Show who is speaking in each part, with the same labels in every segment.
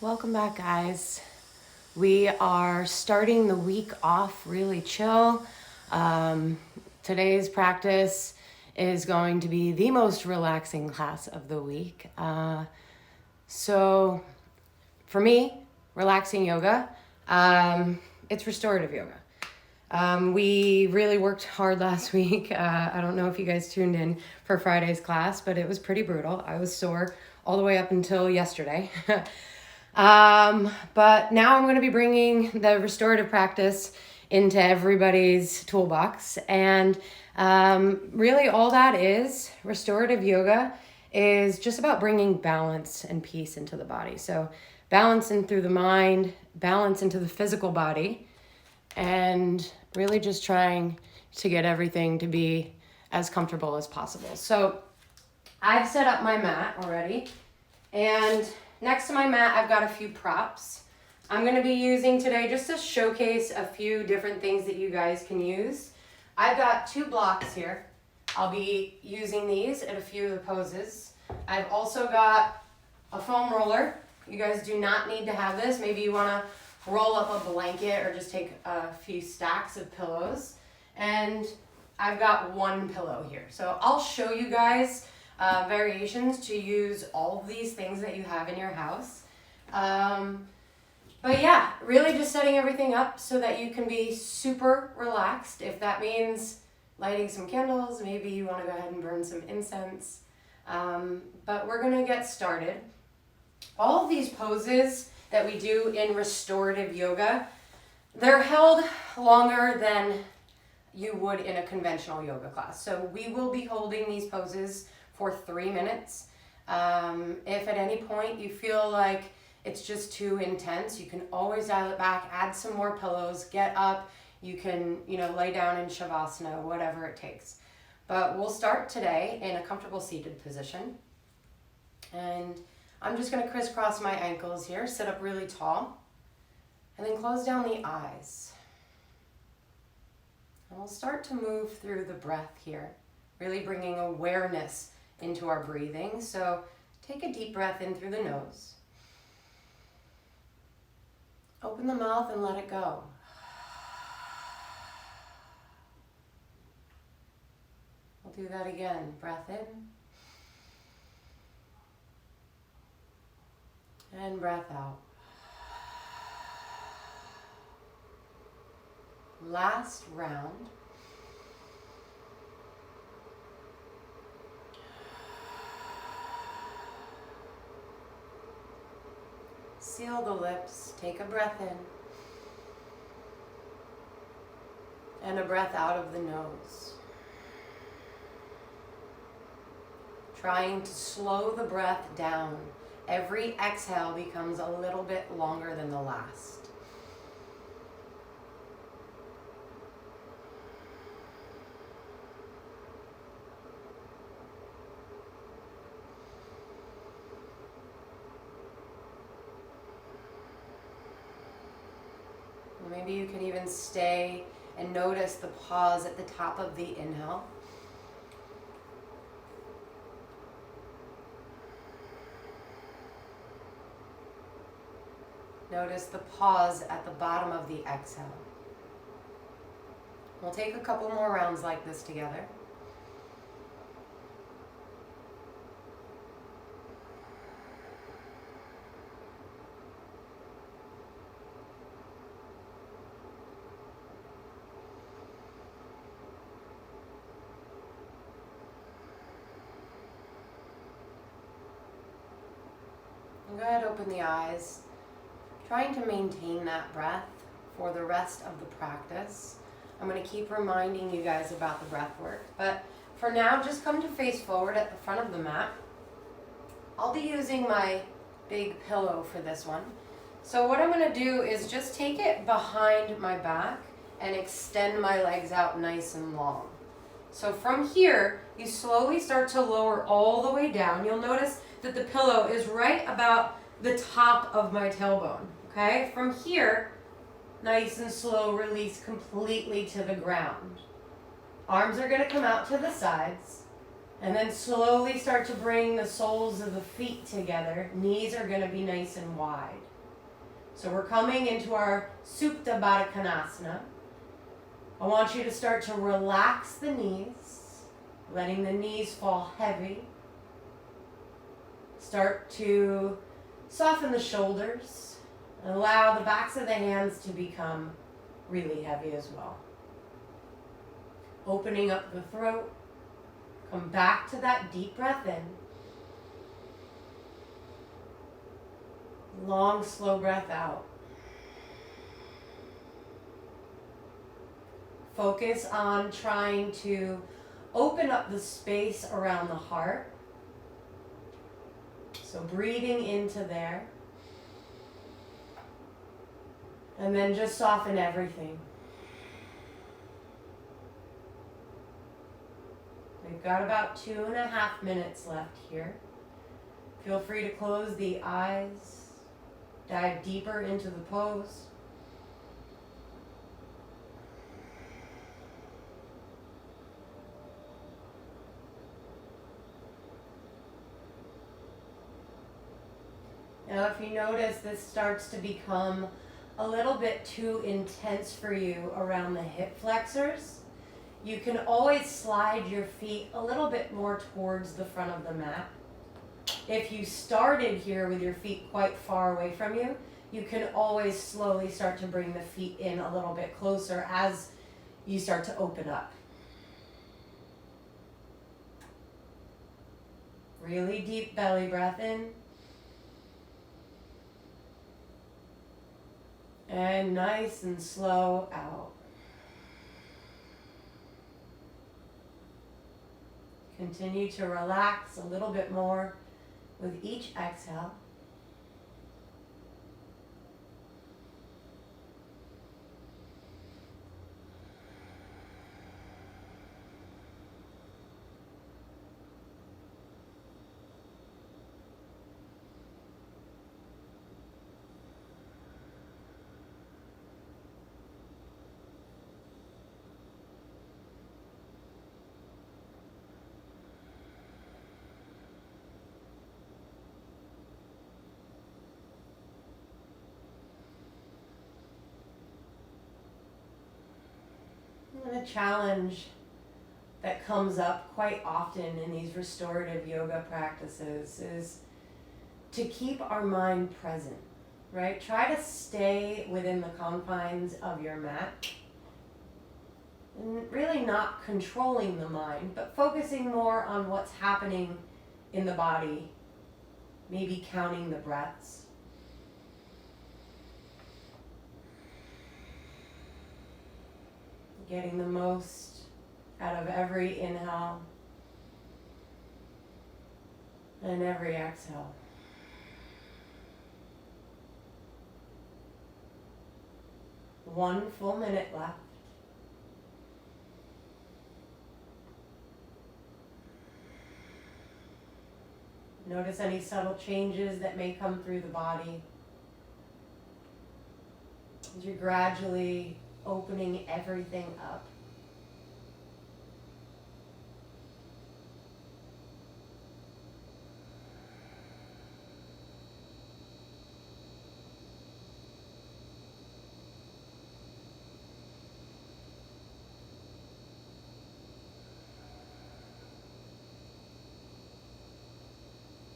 Speaker 1: Welcome back, guys. We are starting the week off really chill. Today's practice is going to be the most relaxing class of the week. So for me, relaxing yoga, it's restorative yoga. We really worked hard last week. I don't know if you guys tuned in for Friday's class, but it was pretty brutal. I was sore all the way up until yesterday. But now I'm going to be bringing the restorative practice into everybody's toolbox. And really all that is, restorative yoga is just about bringing balance and peace into the body. So balance in through the mind, balance into the physical body, and really just trying to get everything to be as comfortable as possible. So I've set up my mat already, and next to my mat, I've got a few props. I'm going to be using today just to showcase a few different things that you guys can use. I've got 2 blocks here. I'll be using these at a few of the poses. I've also got a foam roller. You guys do not need to have this. Maybe you want to roll up a blanket or just take a few stacks of pillows. And I've got 1 pillow here. So I'll show you guys variations to use all of these things that you have in your house. But yeah, really just setting everything up so that you can be super relaxed. If that means lighting some candles, maybe you want to go ahead and burn some incense. But we're going to get started. All of these poses that we do in restorative yoga, they're held longer than you would in a conventional yoga class. So we will be holding these poses for 3 minutes. If at any point you feel like it's just too intense, you can always dial it back, add some more pillows, get up. You can, lay down in Shavasana, whatever it takes. But we'll start today in a comfortable seated position. And I'm just going to crisscross my ankles here, sit up really tall, and then close down the eyes. And we'll start to move through the breath here, really bringing awareness into our breathing. So take a deep breath in through the nose. Open the mouth and let it go. We'll do that again. Breath in. And breath out. Last round. Seal the lips, take a breath in, and a breath out of the nose. Trying to slow the breath down. Every exhale becomes a little bit longer than the last. Maybe you can even stay and notice the pause at the top of the inhale. Notice the pause at the bottom of the exhale. We'll take a couple more rounds like this together. Go ahead, open the eyes, trying to maintain that breath for the rest of the practice. I'm going to keep reminding you guys about the breath work, but for now, just come to face forward at the front of the mat. I'll be using my big pillow for this one. So what I'm going to do is just take it behind my back and extend my legs out nice and long. So from here, you slowly start to lower all the way down. You'll notice that the pillow is right about the top of my tailbone, okay? From here, nice and slow release completely to the ground. Arms are gonna come out to the sides, And then slowly start to bring the soles of the feet together. Knees are going to be nice and wide. So we're coming into our Supta Baddha Konasana. I want you to start to relax the knees, letting the knees fall heavy. Start to soften the shoulders and allow the backs of the hands to become really heavy as well. Opening up the throat. Come back to that deep breath in. Long, slow breath out. Focus on trying to open up the space around the heart. So breathing into there. And then just soften everything. We've got about 2.5 minutes left here. Feel free to close the eyes, dive deeper into the pose. Now, if you notice this starts to become a little bit too intense for you around the hip flexors, you can always slide your feet a little bit more towards the front of the mat. If you started here with your feet quite far away from you, you can always slowly start to bring the feet in a little bit closer as you start to open up. Really deep belly breath in. And nice and slow out. Continue to relax a little bit more with each exhale. And a challenge that comes up quite often in these restorative yoga practices is to keep our mind present, right? Try to stay within the confines of your mat. And really not controlling the mind, but focusing more on what's happening in the body, maybe counting the breaths. Getting the most out of every inhale and every exhale. One full minute left. Notice any subtle changes that may come through the body as you're gradually opening everything up.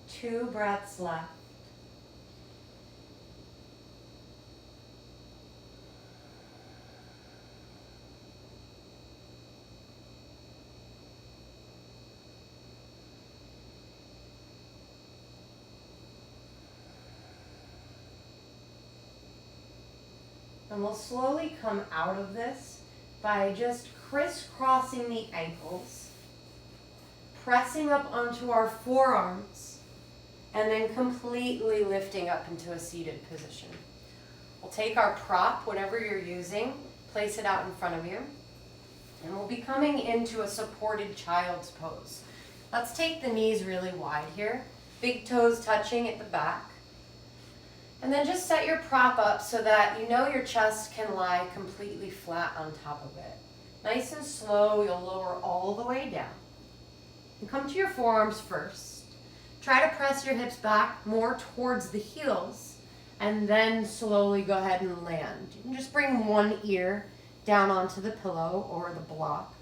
Speaker 1: Two breaths left. And we'll slowly come out of this by just crisscrossing the ankles, pressing up onto our forearms, and then completely lifting up into a seated position. We'll take our prop, whatever you're using, place it out in front of you, and we'll be coming into a supported child's pose. Let's take the knees really wide here, big toes touching at the back. And then just set your prop up so that you know your chest can lie completely flat on top of it. Nice and slow, you'll lower all the way down. You come to your forearms first. Try to press your hips back more towards the heels, and then slowly go ahead and land. You can just bring one ear down onto the pillow or the block.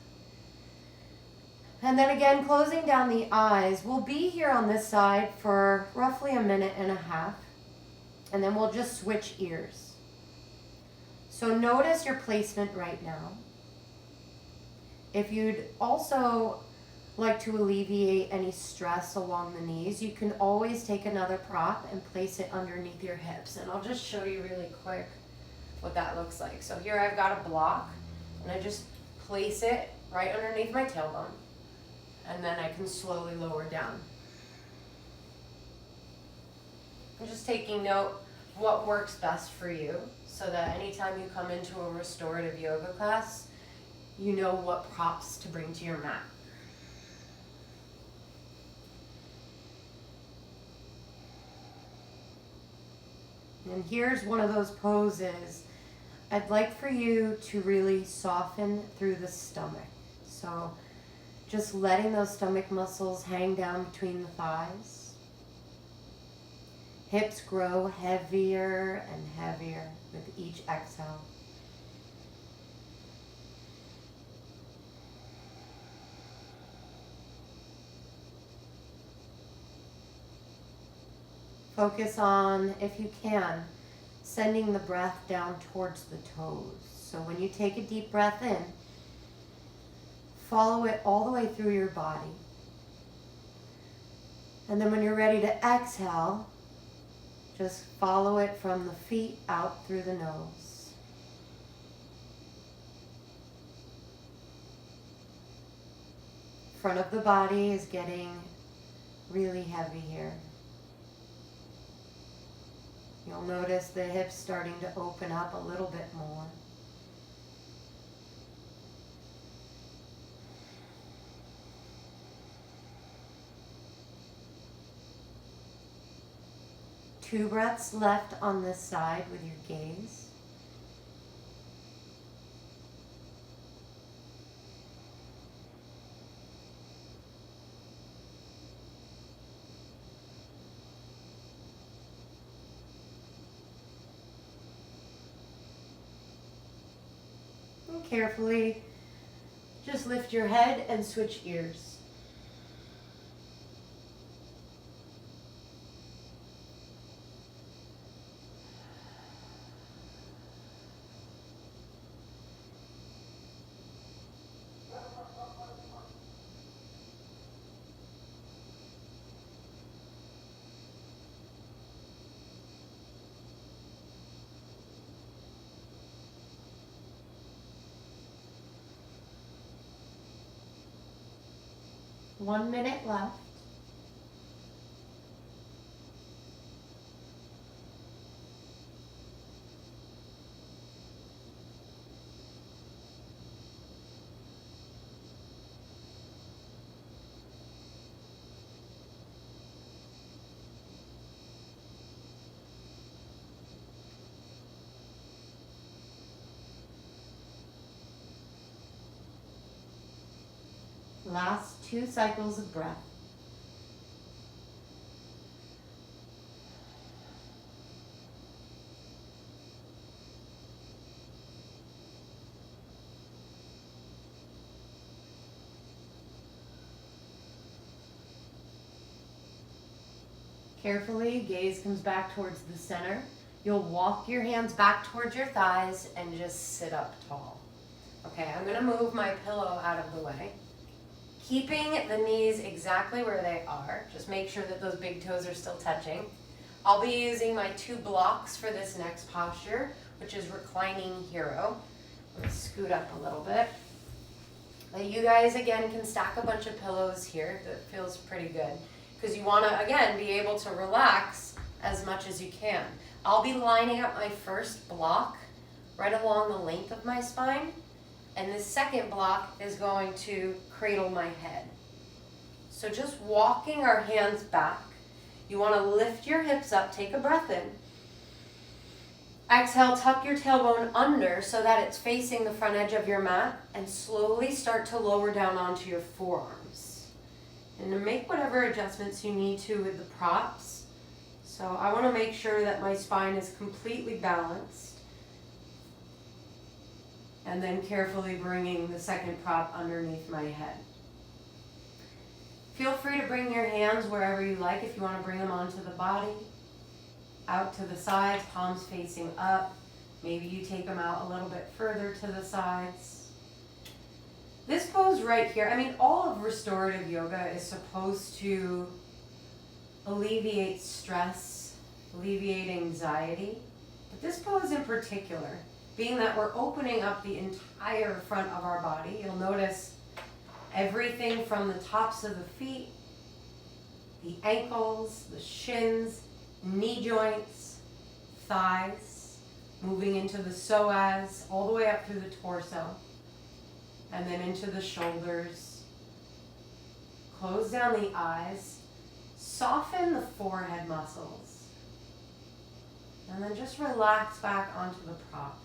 Speaker 1: And then again, closing down the eyes. We'll be here on this side for roughly 1.5 minutes, and then we'll just switch ears. So notice your placement right now. If you'd also like to alleviate any stress along the knees, you can always take another prop and place it underneath your hips. And I'll just show you really quick what that looks like. So here I've got a block, and I just place it right underneath my tailbone, and then I can slowly lower down. I'm just taking note of what works best for you, so that anytime you come into a restorative yoga class, you know what props to bring to your mat. And here's one of those poses. I'd like for you to really soften through the stomach. So just letting those stomach muscles hang down between the thighs. Hips grow heavier and heavier with each exhale. Focus on, if you can, sending the breath down towards the toes. So when you take a deep breath in, follow it all the way through your body. And then when you're ready to exhale, just follow it from the feet out through the nose. Front of the body is getting really heavy here. You'll notice the hips starting to open up a little bit more. Two breaths left on this side with your gaze. And carefully just lift your head and switch ears. One minute left. Last 2 cycles of breath. Carefully, gaze comes back towards the center. You'll walk your hands back towards your thighs and just sit up tall. Okay, I'm gonna move my pillow out of the way. Keeping the knees exactly where they are. Just make sure that those big toes are still touching. I'll be using my 2 blocks for this next posture, which is reclining hero. I'm gonna scoot up a little bit. You guys, again, can stack a bunch of pillows here. That feels pretty good. Because you wanna, again, be able to relax as much as you can. I'll be lining up my first block right along the length of my spine. And the second block is going to cradle my head. So just walking our hands back. You want to lift your hips up, take a breath in. Exhale, tuck your tailbone under so that it's facing the front edge of your mat, and slowly start to lower down onto your forearms. And to make whatever adjustments you need to with the props. So I want to make sure that my spine is completely balanced. And then carefully bringing the second prop underneath my head. Feel free to bring your hands wherever you like. If you want to bring them onto the body, out to the sides, palms facing up. Maybe you take them out a little bit further to the sides. This pose right here, I mean, all of restorative yoga is supposed to alleviate stress, alleviate anxiety. But this pose in particular, being that we're opening up the entire front of our body, you'll notice everything from the tops of the feet, the ankles, the shins, knee joints, thighs, moving into the psoas, all the way up through the torso, and then into the shoulders. Close down the eyes, soften the forehead muscles, and then just relax back onto the props.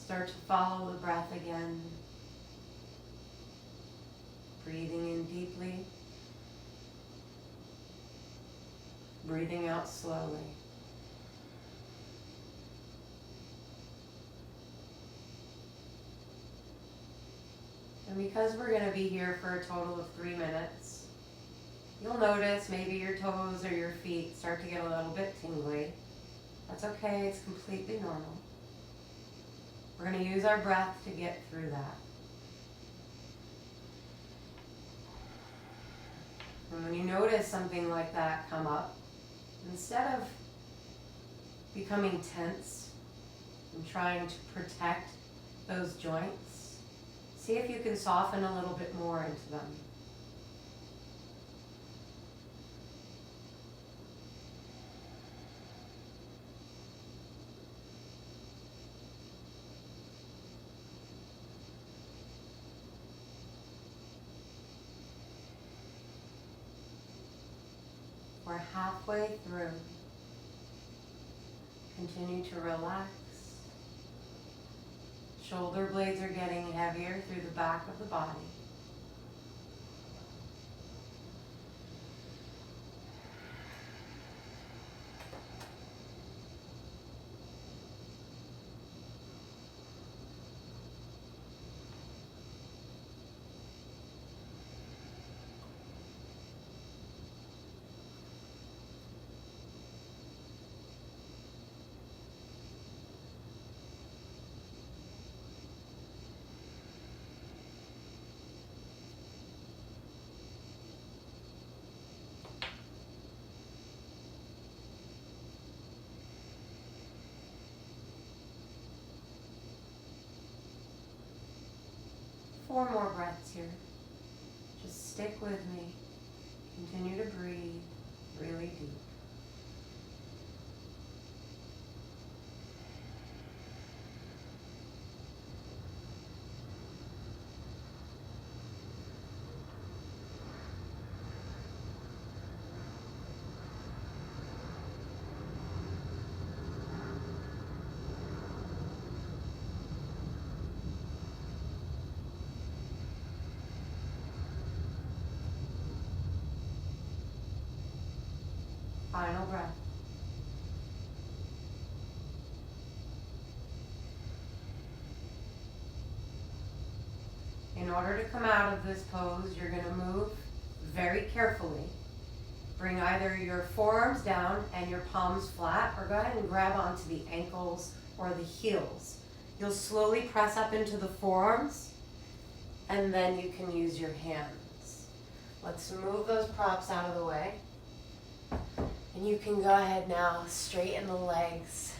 Speaker 1: Start to follow the breath again. Breathing in deeply. Breathing out slowly. And because we're going to be here for a total of 3 minutes, you'll notice maybe your toes or your feet start to get a little bit tingly. That's okay, it's completely normal. We're going to use our breath to get through that. And when you notice something like that come up, instead of becoming tense and trying to protect those joints, see if you can soften a little bit more into them. We're halfway through. Continue to relax. Shoulder blades are getting heavier through the back of the body. Four more breaths here. Just stick with me. Continue to breathe really deep. Final breath. In order to come out of this pose, you're going to move very carefully. Bring either your forearms down and your palms flat, or go ahead and grab onto the ankles or the heels. You'll slowly press up into the forearms, and then you can use your hands. Let's move those props out of the way. And you can go ahead now, straighten the legs,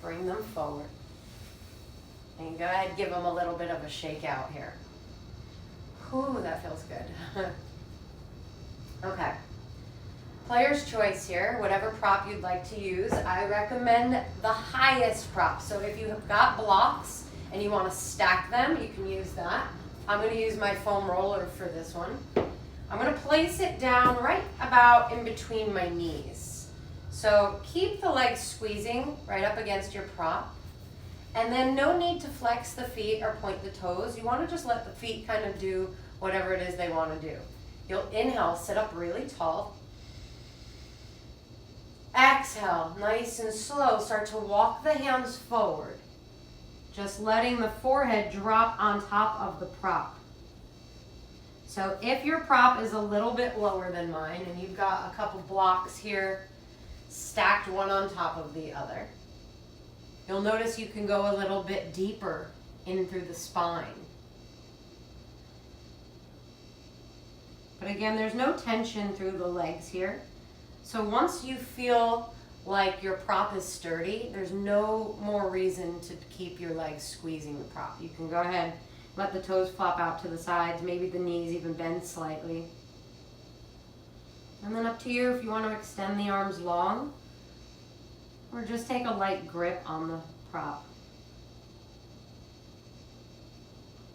Speaker 1: bring them forward. And go ahead, give them a little bit of a shake out here. Whew, that feels good. Okay. Player's choice here, whatever prop you'd like to use. I recommend the highest prop. So if you have got blocks and you want to stack them, you can use that. I'm going to use my foam roller for this one. I'm going to place it down right about in between my knees. So keep the legs squeezing right up against your prop. And then no need to flex the feet or point the toes. You want to just let the feet kind of do whatever it is they want to do. You'll inhale, sit up really tall. Exhale, nice and slow, start to walk the hands forward. Just letting the forehead drop on top of the prop. So if your prop is a little bit lower than mine and you've got a couple blocks here stacked one on top of the other, you'll notice you can go a little bit deeper in through the spine. But again, there's no tension through the legs here. So once you feel like your prop is sturdy, there's no more reason to keep your legs squeezing the prop. You can go ahead, let the toes flop out to the sides, maybe the knees even bend slightly. And then up to you if you want to extend the arms long or just take a light grip on the prop.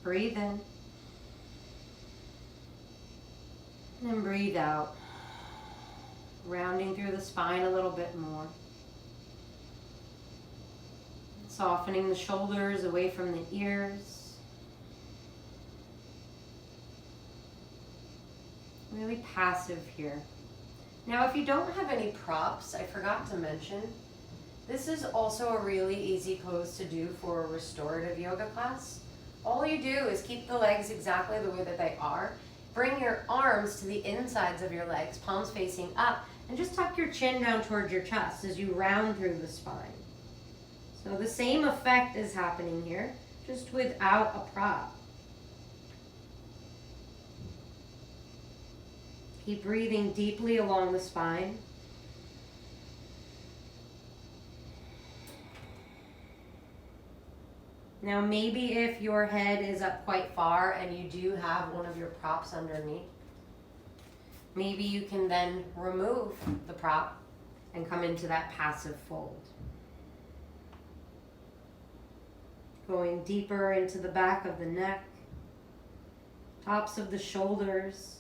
Speaker 1: Breathe in and breathe out. Rounding through the spine a little bit more. Softening the shoulders away from the ears. Really passive here. Now, if you don't have any props, I forgot to mention, this is also a really easy pose to do for a restorative yoga class. All you do is keep the legs exactly the way that they are. Bring your arms to the insides of your legs, palms facing up, and just tuck your chin down towards your chest as you round through the spine. So the same effect is happening here, just without a prop. Keep breathing deeply along the spine. Now maybe if your head is up quite far and you do have one of your props underneath, maybe you can then remove the prop and come into that passive fold. Going deeper into the back of the neck, tops of the shoulders,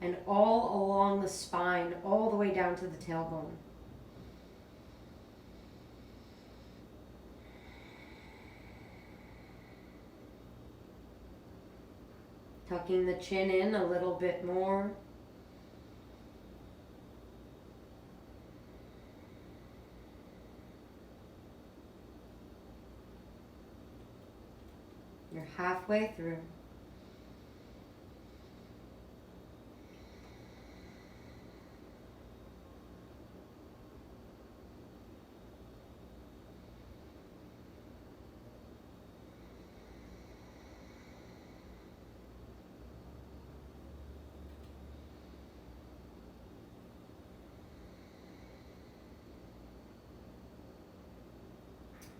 Speaker 1: and all along the spine, all the way down to the tailbone. Tucking the chin in a little bit more. You're halfway through.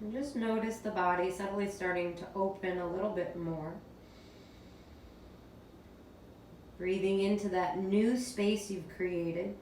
Speaker 1: And just notice the body subtly starting to open a little bit more. Breathing into that new space you've created.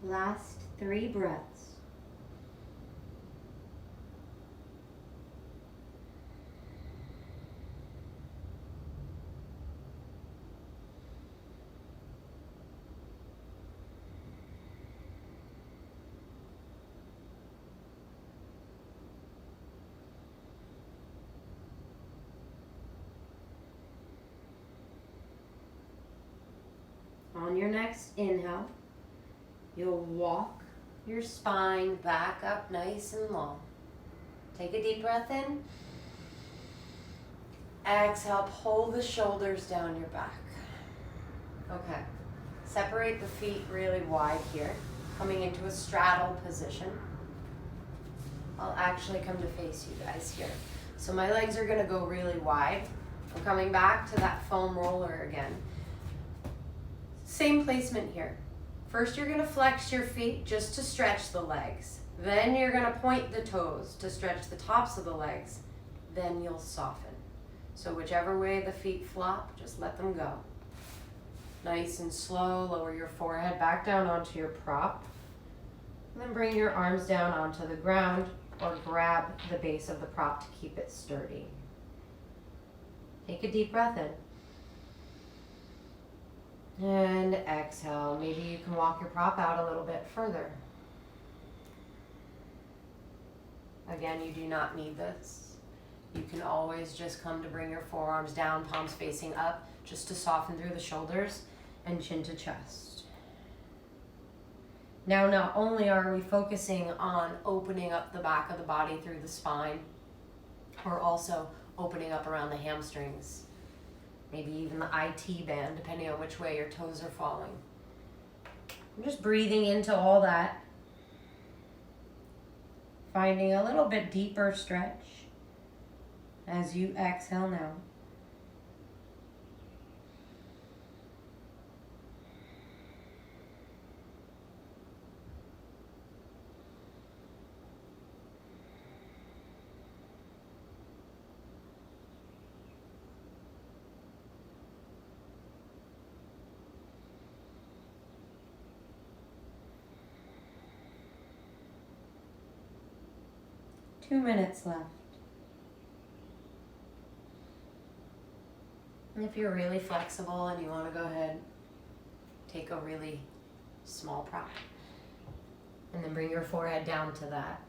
Speaker 1: Last 3 breaths. On your next inhale, you'll walk your spine back up nice and long. Take a deep breath in Exhale, pull the shoulders down your back. Okay. Separate the feet really wide here, coming into a straddle position. I'll actually come to face you guys here. So my legs are gonna go really wide. I'm coming back to that foam roller again. Same placement here. First you're gonna flex your feet just to stretch the legs. Then you're gonna point the toes to stretch the tops of the legs. Then you'll soften. So whichever way the feet flop, just let them go. Nice and slow, lower your forehead back down onto your prop. And then bring your arms down onto the ground or grab the base of the prop to keep it sturdy. Take a deep breath in. And exhale. Maybe you can walk your prop out a little bit further. Again, you do not need this. You can always just come to bring your forearms down, palms facing up, just to soften through the shoulders and chin to chest. Now, not only are we focusing on opening up the back of the body through the spine, we're also opening up around the hamstrings, maybe even the IT band, depending on which way your toes are falling. I'm just breathing into all that, finding a little bit deeper stretch as you exhale now. Two minutes left. And if you're really flexible and you want to go ahead, take a really small prop. And then bring your forehead down to that.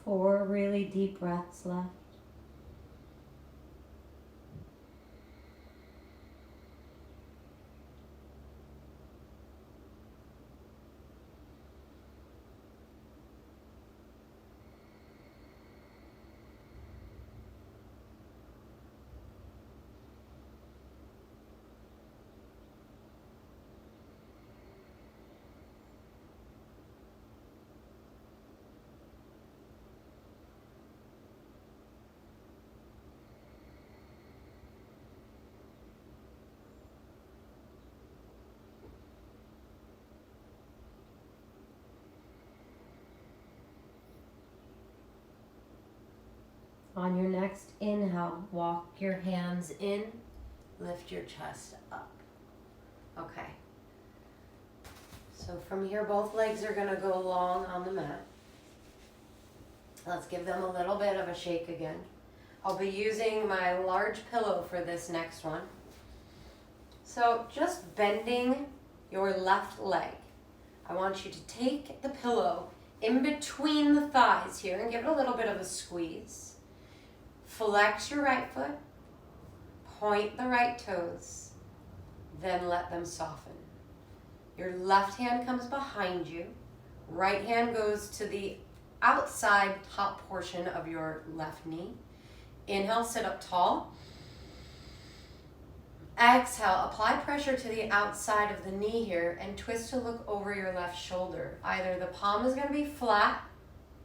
Speaker 1: Four really deep breaths left. On your next inhale, walk your hands in, lift your chest up. Okay. So from here, both legs are gonna go long on the mat. Let's give them a little bit of a shake again. I'll be using my large pillow for this next one. So just bending your left leg. I want you to take the pillow in between the thighs here and give it a little bit of a squeeze. Flex your right foot, point the right toes, then let them soften. Your left hand comes behind you, right hand goes to the outside top portion of your left knee. Inhale, sit up tall. exhale, apply pressure to the outside of the knee here and twist to look over your left shoulder. Either the palm is going to be flat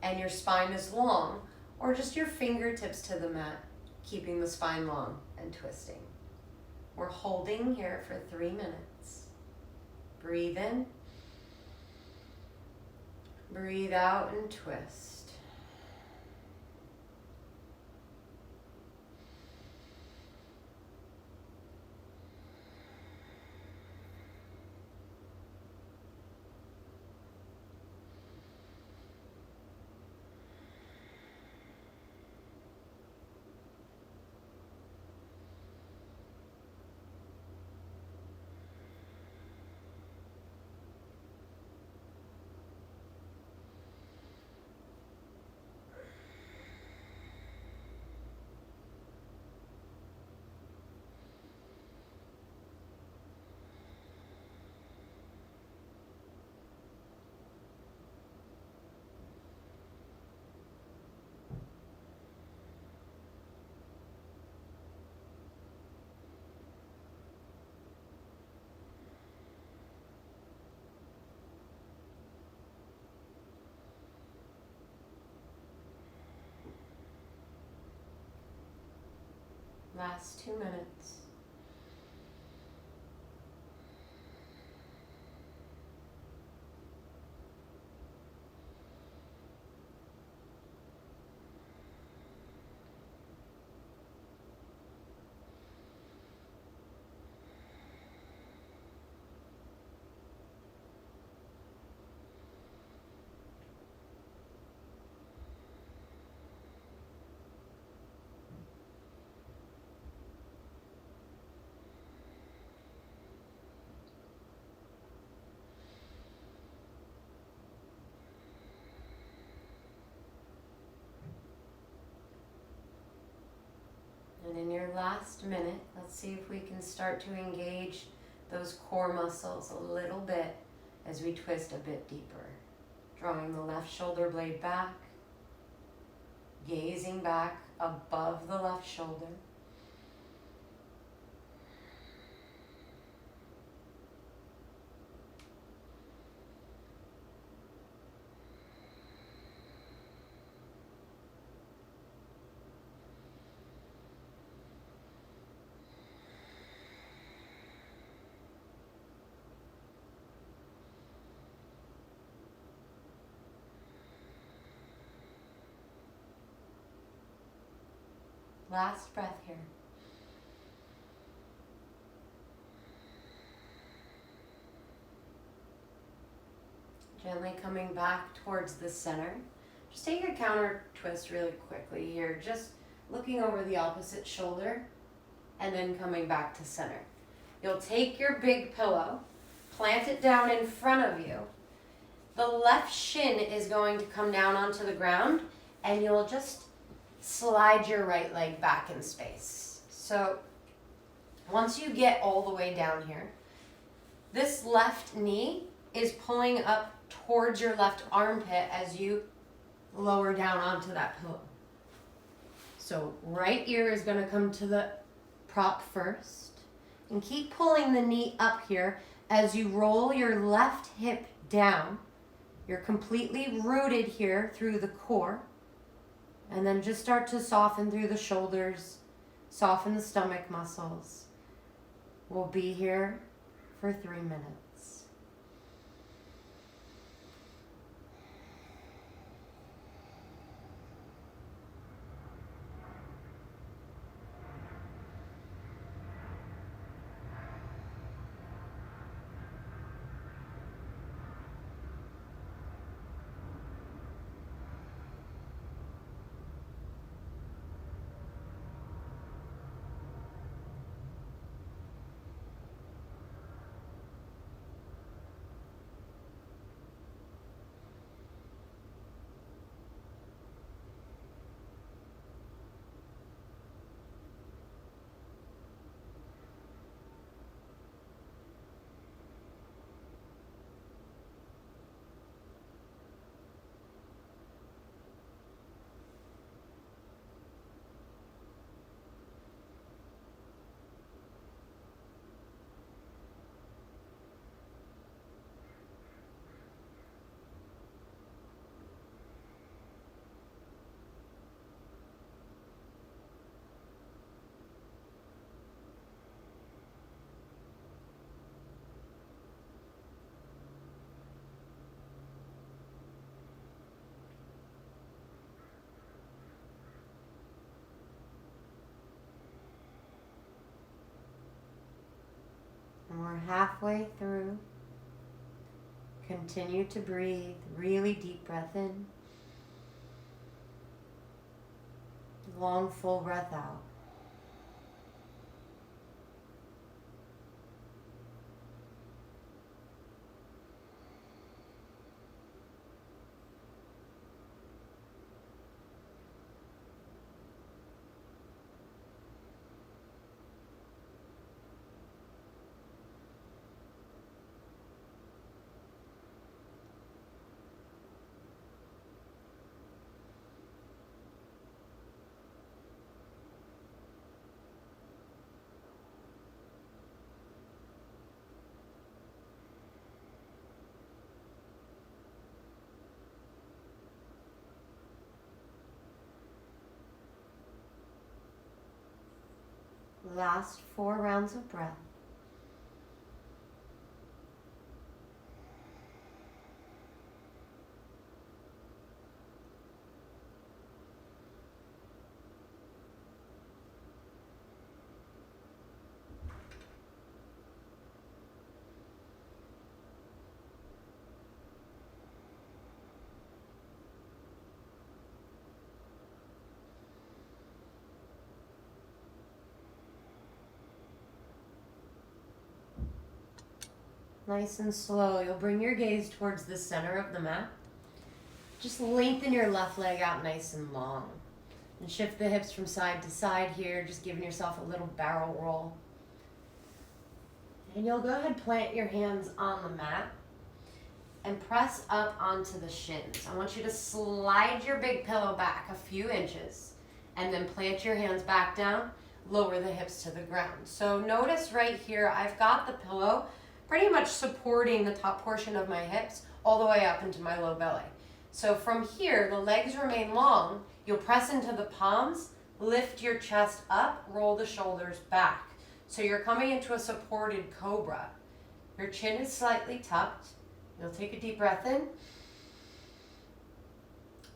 Speaker 1: and your spine is long, or just your fingertips to the mat, keeping the spine long and twisting. We're holding here for 3 minutes. Breathe in. Breathe out and twist. Last 2 minutes. And in your last minute, let's see if we can start to engage those core muscles a little bit as we twist a bit deeper. Drawing the left shoulder blade back, gazing back above the left shoulder. Last breath here. Gently coming back towards the center. Just take a counter twist really quickly here. Just looking over the opposite shoulder and then coming back to center. You'll take your big pillow, plant it down in front of you. The left shin is going to come down onto the ground and you'll just slide your right leg back in space. So once you get all the way down here, this left knee is pulling up towards your left armpit as you lower down onto that pillow. So right ear is going to come to the prop first. And keep pulling the knee up here as you roll your left hip down. You're completely rooted here through the core. And then just start to soften through the shoulders, soften the stomach muscles. We'll be here for 3 minutes. We're halfway through. Continue to breathe. Really deep breath in. Long, full breath out. Last 4 rounds of breath. Nice and slow. You'll bring your gaze towards the center of the mat. Just lengthen your left leg out nice and long. And shift the hips from side to side here, just giving yourself a little barrel roll. And you'll go ahead and plant your hands on the mat and press up onto the shins. I want you to slide your big pillow back a few inches and then plant your hands back down, lower the hips to the ground. So notice right here, I've got the pillow pretty much supporting the top portion of my hips all the way up into my low belly. So from here, the legs remain long. You'll press into the palms, lift your chest up, roll the shoulders back. So you're coming into a supported cobra. Your chin is slightly tucked. You'll take a deep breath in.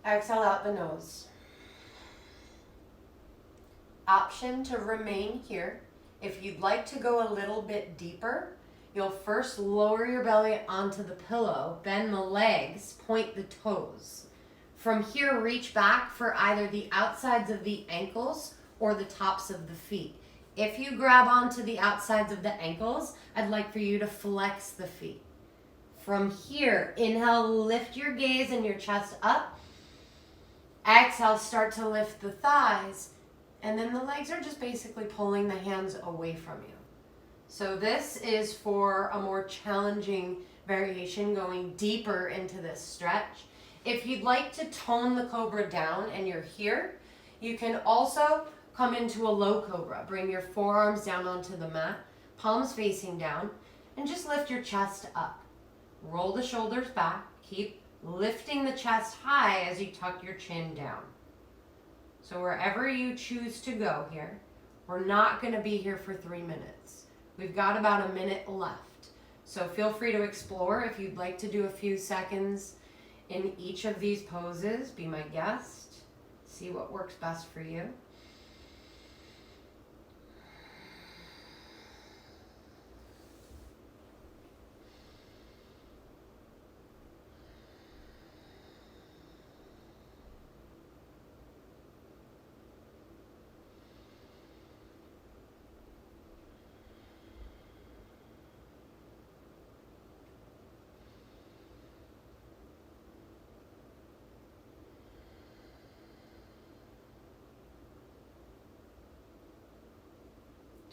Speaker 1: Exhale out the nose. Option to remain here. If you'd like to go a little bit deeper, you'll first lower your belly onto the pillow, bend the legs, point the toes. From here, reach back for either the outsides of the ankles or the tops of the feet. If you grab onto the outsides of the ankles, I'd like for you to flex the feet. From here, inhale, lift your gaze and your chest up. Exhale, start to lift the thighs. And then the legs are just basically pulling the hands away from you. So this is for a more challenging variation, going deeper into this stretch. If you'd like to tone the cobra down and you're here, you can also come into a low cobra. Bring your forearms down onto the mat, palms facing down, and just lift your chest up. Roll the shoulders back. Keep lifting the chest high as you tuck your chin down. So wherever you choose to go here, we're not going to be here for 3 minutes. We've got about a minute left. So feel free to explore. If you'd like to do a few seconds in each of these poses, be my guest. See what works best for you.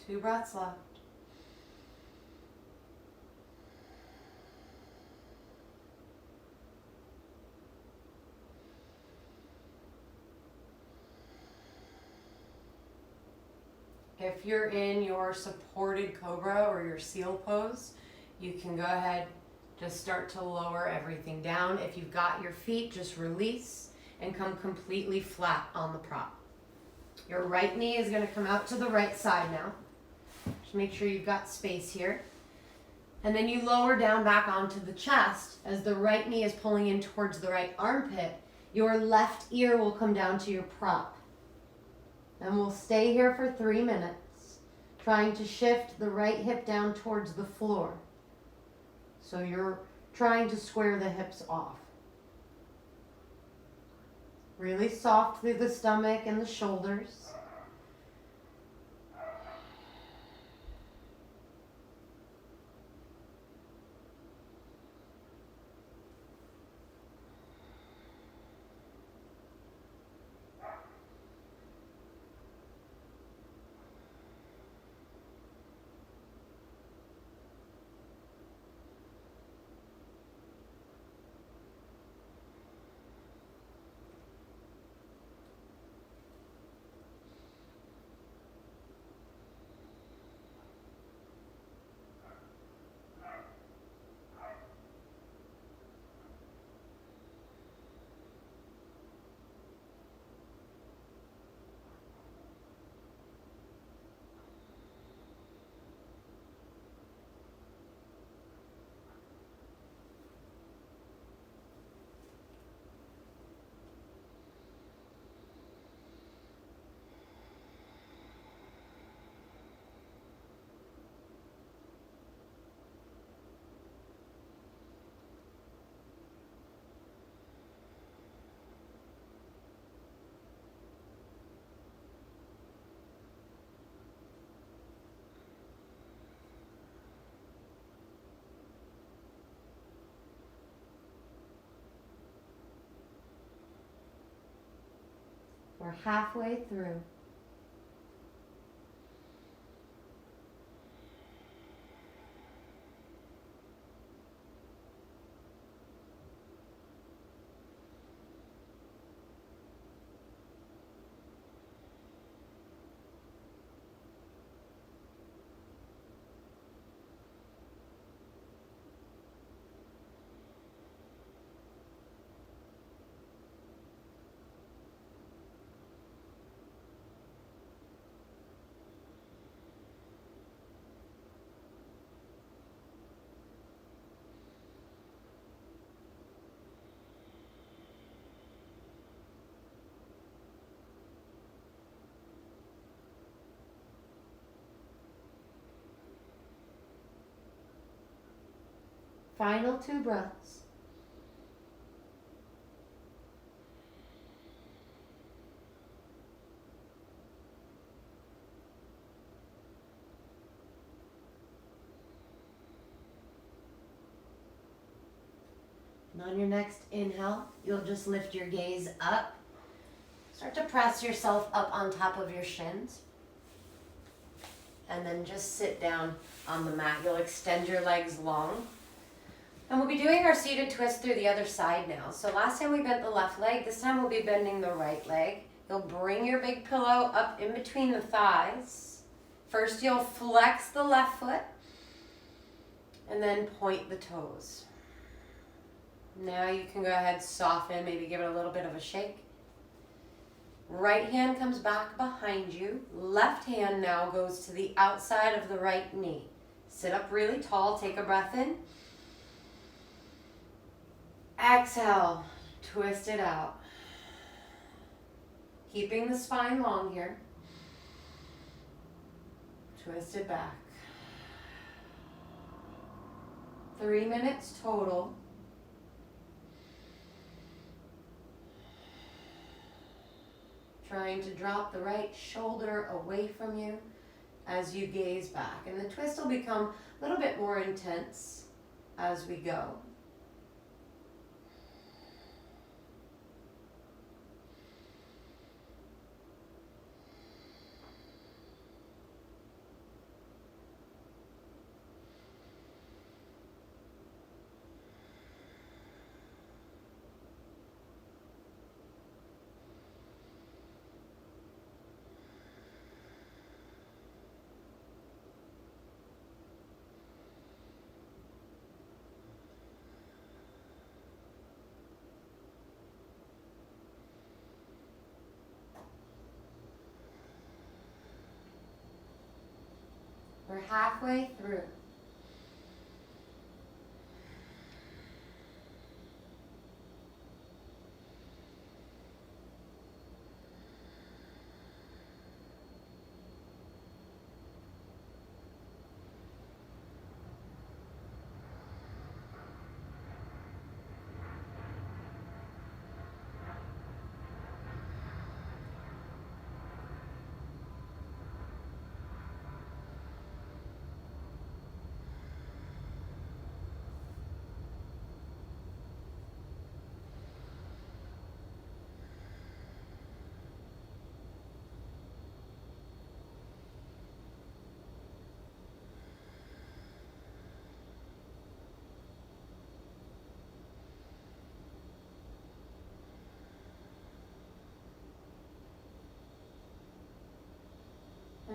Speaker 1: Two breaths left. If you're in your supported cobra or your seal pose, you can go ahead, just start to lower everything down. If you've got your feet, just release and come completely flat on the prop. Your right knee is going to come out to the right side now. Just make sure you've got space here. And then you lower down back onto the chest as the right knee is pulling in towards the right armpit. Your left ear will come down to your prop. And we'll stay here for 3 minutes. trying to shift the right hip down towards the floor. So you're trying to square the hips off. Really soft through the stomach and the shoulders. We're halfway through. Final 2 breaths. And on your next inhale, you'll just lift your gaze up. Start to press yourself up on top of your shins. And then just sit down on the mat. You'll extend your legs long. And we'll be doing our seated twist through the other side now. So last time we bent the left leg, this time we'll be bending the right leg. You'll bring your big pillow up in between the thighs. First you'll flex the left foot and then point the toes. Now you can go ahead, soften, maybe give it a little bit of a shake. Right hand comes back behind you. Left hand now goes to the outside of the right knee. Sit up really tall, take a breath in. Exhale, twist it out. Keeping the spine long here. Twist it back. 3 minutes total. Trying to drop the right shoulder away from you as you gaze back. And the twist will become a little bit more intense as we go. We're halfway through.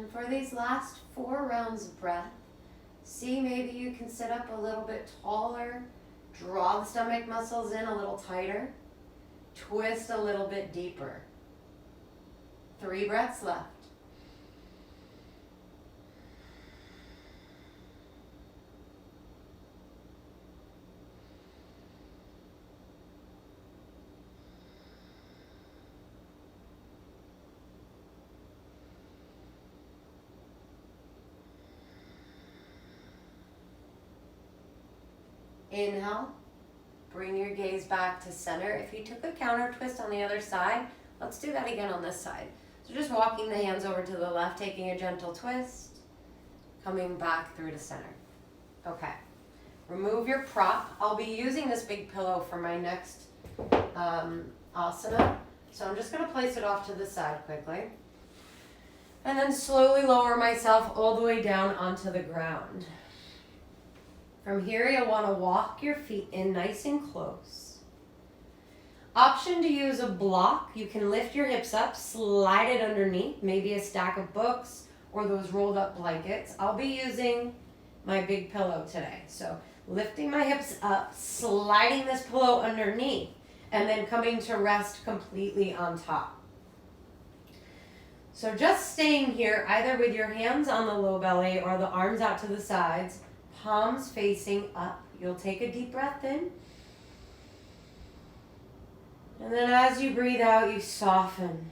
Speaker 1: And for these last 4 rounds of breath, see maybe you can sit up a little bit taller, draw the stomach muscles in a little tighter, twist a little bit deeper. 3 breaths left. Inhale, bring your gaze back to center. If you took a counter twist on the other side, let's do that again on this side. So just walking the hands over to the left, taking a gentle twist, coming back through to center. Okay, remove your prop. I'll be using this big pillow for my next asana. So I'm just gonna place it off to the side quickly. And then slowly lower myself all the way down onto the ground. From here, you'll want to walk your feet in nice and close. Option to use a block. You can lift your hips up, slide it underneath, maybe a stack of books or those rolled up blankets. I'll be using my big pillow today. So lifting my hips up, sliding this pillow underneath, and then coming to rest completely on top. So just staying here, either with your hands on the low belly or the arms out to the sides, palms facing up. You'll take a deep breath in. And then as you breathe out, you soften.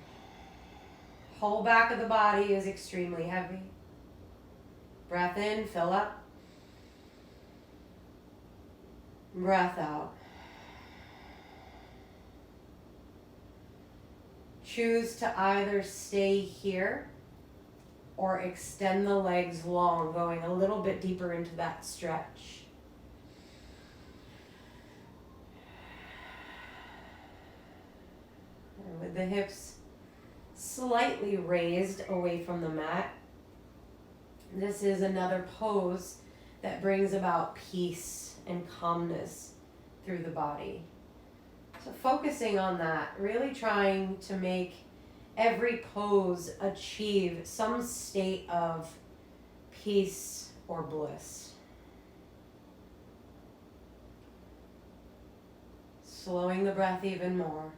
Speaker 1: Whole back of the body is extremely heavy. Breath in, fill up. Breath out. Choose to either stay here or extend the legs long, going a little bit deeper into that stretch. And with the hips slightly raised away from the mat, this is another pose that brings about peace and calmness through the body. So focusing on that, really trying to make every pose achieve some state of peace or bliss. Slowing the breath even more.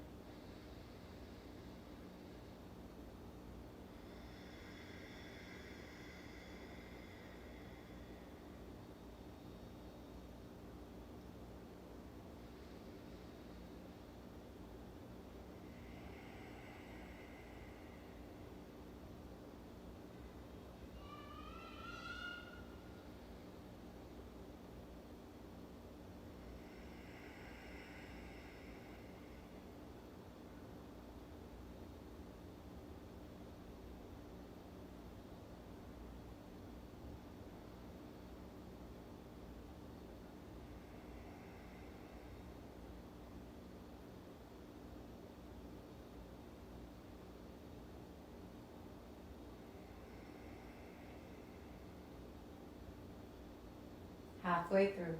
Speaker 1: Halfway through.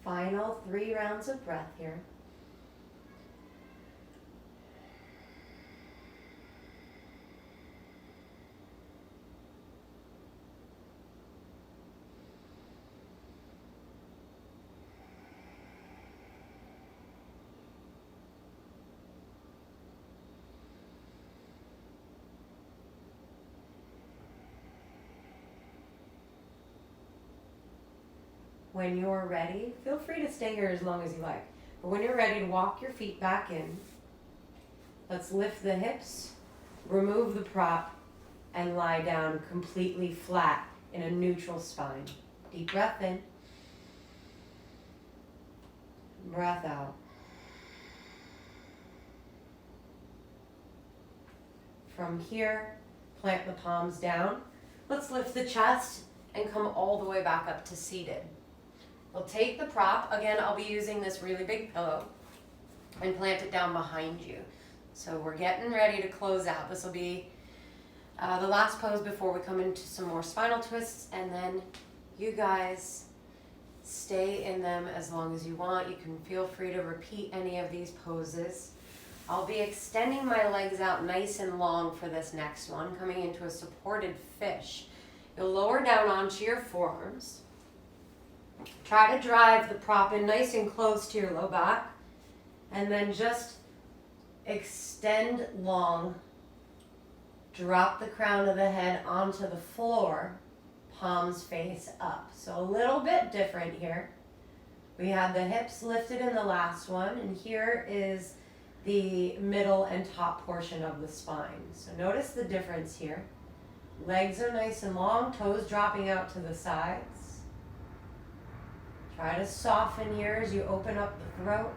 Speaker 1: Final 3 rounds of breath here. when you're ready, feel free to stay here as long as you like. But when you're ready to walk your feet back in, let's lift the hips, remove the prop, and lie down completely flat in a neutral spine. Deep breath in. Breath out. From here, plant the palms down. Let's lift the chest and come all the way back up to seated. We'll take the prop. Again, I'll be using this really big pillow and plant it down behind you. So we're getting ready to close out. This will be the last pose before we come into some more spinal twists, and then you guys stay in them as long as you want. You can feel free to repeat any of these poses. I'll be extending my legs out nice and long for this next one, coming into a supported fish. You'll lower down onto your forearms. Try to drive the prop in nice and close to your low back, and then just extend long. Drop the crown of the head onto the floor, palms face up. So a little bit different here. We had the hips lifted in the last one, and here is the middle and top portion of the spine. So notice the difference here. Legs are nice and long, toes dropping out to the sides. Try to soften here as you open up the throat.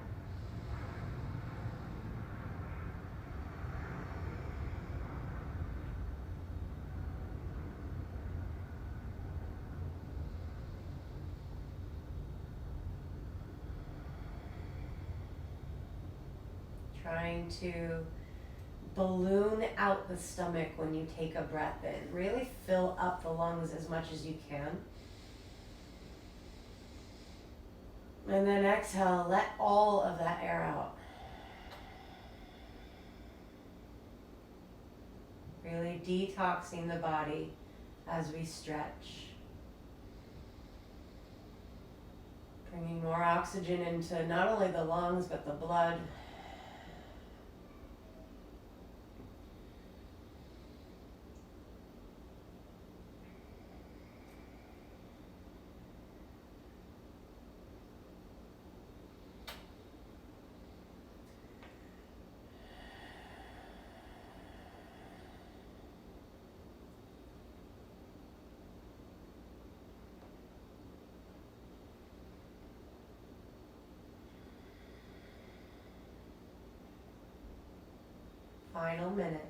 Speaker 1: Trying to balloon out the stomach when you take a breath in. Really fill up the lungs as much as you can. And then exhale, let all of that air out. Really detoxing the body as we stretch. Bringing more oxygen into not only the lungs, but the blood. Final minute.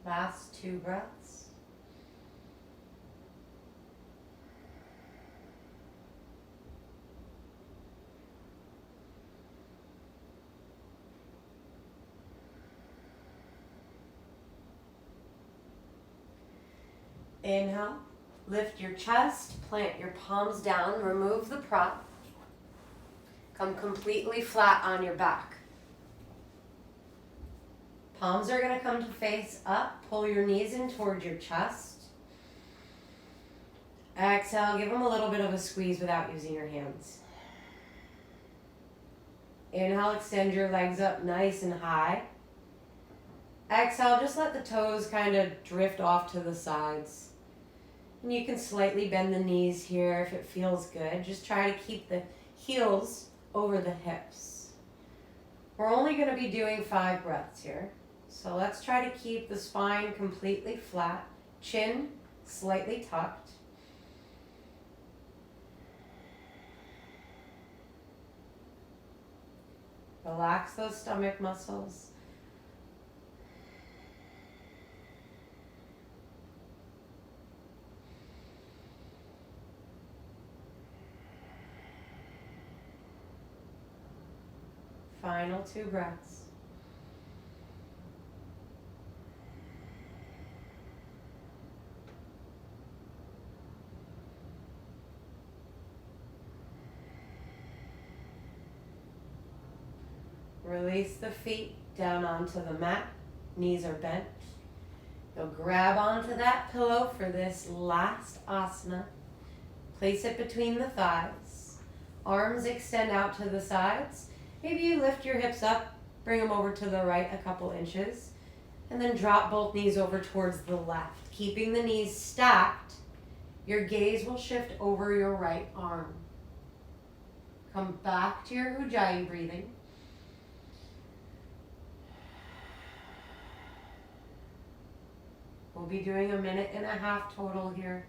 Speaker 1: Last 2 breaths. Inhale, lift your chest, plant your palms down, remove the prop. Come completely flat on your back. Palms are going to come to face up. Pull your knees in towards your chest. Exhale, give them a little bit of a squeeze without using your hands. Inhale, extend your legs up nice and high. Exhale, just let the toes kind of drift off to the sides. And you can slightly bend the knees here if it feels good. Just try to keep the heels over the hips. We're only going to be doing 5 breaths here. So let's try to keep the spine completely flat, chin slightly tucked. Relax those stomach muscles. Final 2 breaths. release the feet down onto the mat. Knees are bent. You'll grab onto that pillow for this last asana. Place it between the thighs. Arms extend out to the sides. Maybe you lift your hips up, bring them over to the right a couple inches, and then drop both knees over towards the left. Keeping the knees stacked, your gaze will shift over your right arm. Come back to your Ujjayi breathing. We'll be doing 1.5 minutes total here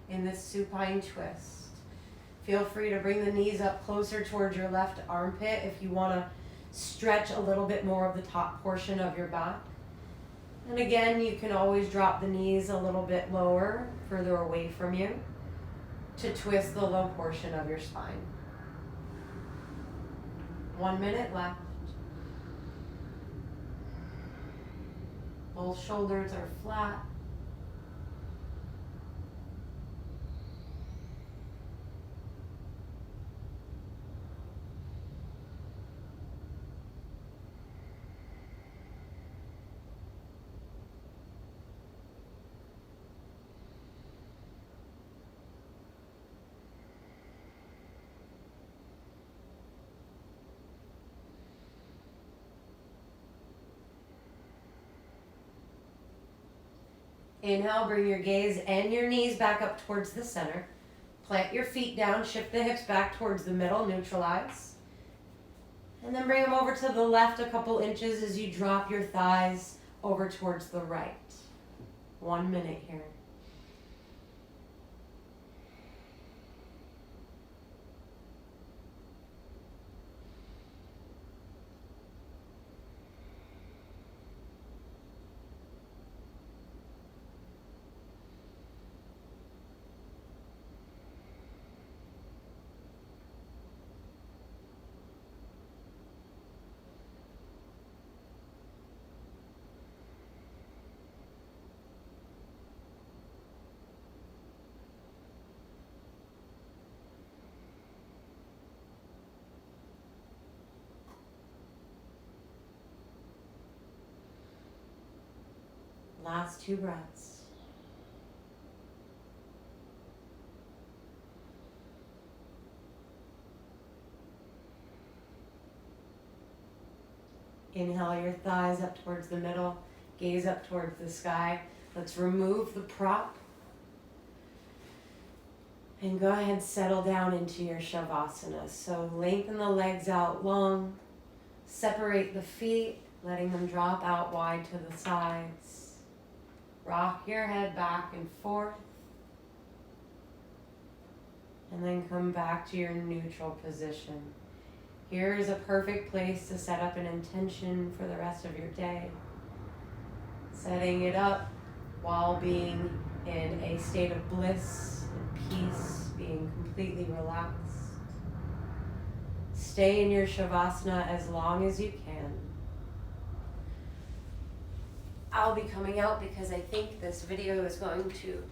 Speaker 1: in this supine twist. Feel free to bring the knees up closer towards your left armpit if you want to stretch a little bit more of the top portion of your back. And again, you can always drop the knees a little bit lower, further away from you, to twist the low portion of your spine. 1 minute left. Both shoulders are flat. Inhale, bring your gaze and your knees back up towards the center. Plant your feet down, shift the hips back towards the middle, neutralize. And then bring them over to the left a couple inches as you drop your thighs over towards the right. 1 minute here. Last 2 breaths. Inhale your thighs up towards the middle, gaze up towards the sky. Let's remove the prop. And go ahead and settle down into your Shavasana. So lengthen the legs out long, separate the feet, letting them drop out wide to the sides. Rock your head back and forth. And then come back to your neutral position. Here is a perfect place to set up an intention for the rest of your day. Setting it up while being in a state of bliss and peace, being completely relaxed. Stay in your Shavasana as long as you can. I'll be coming out because I think this video is going to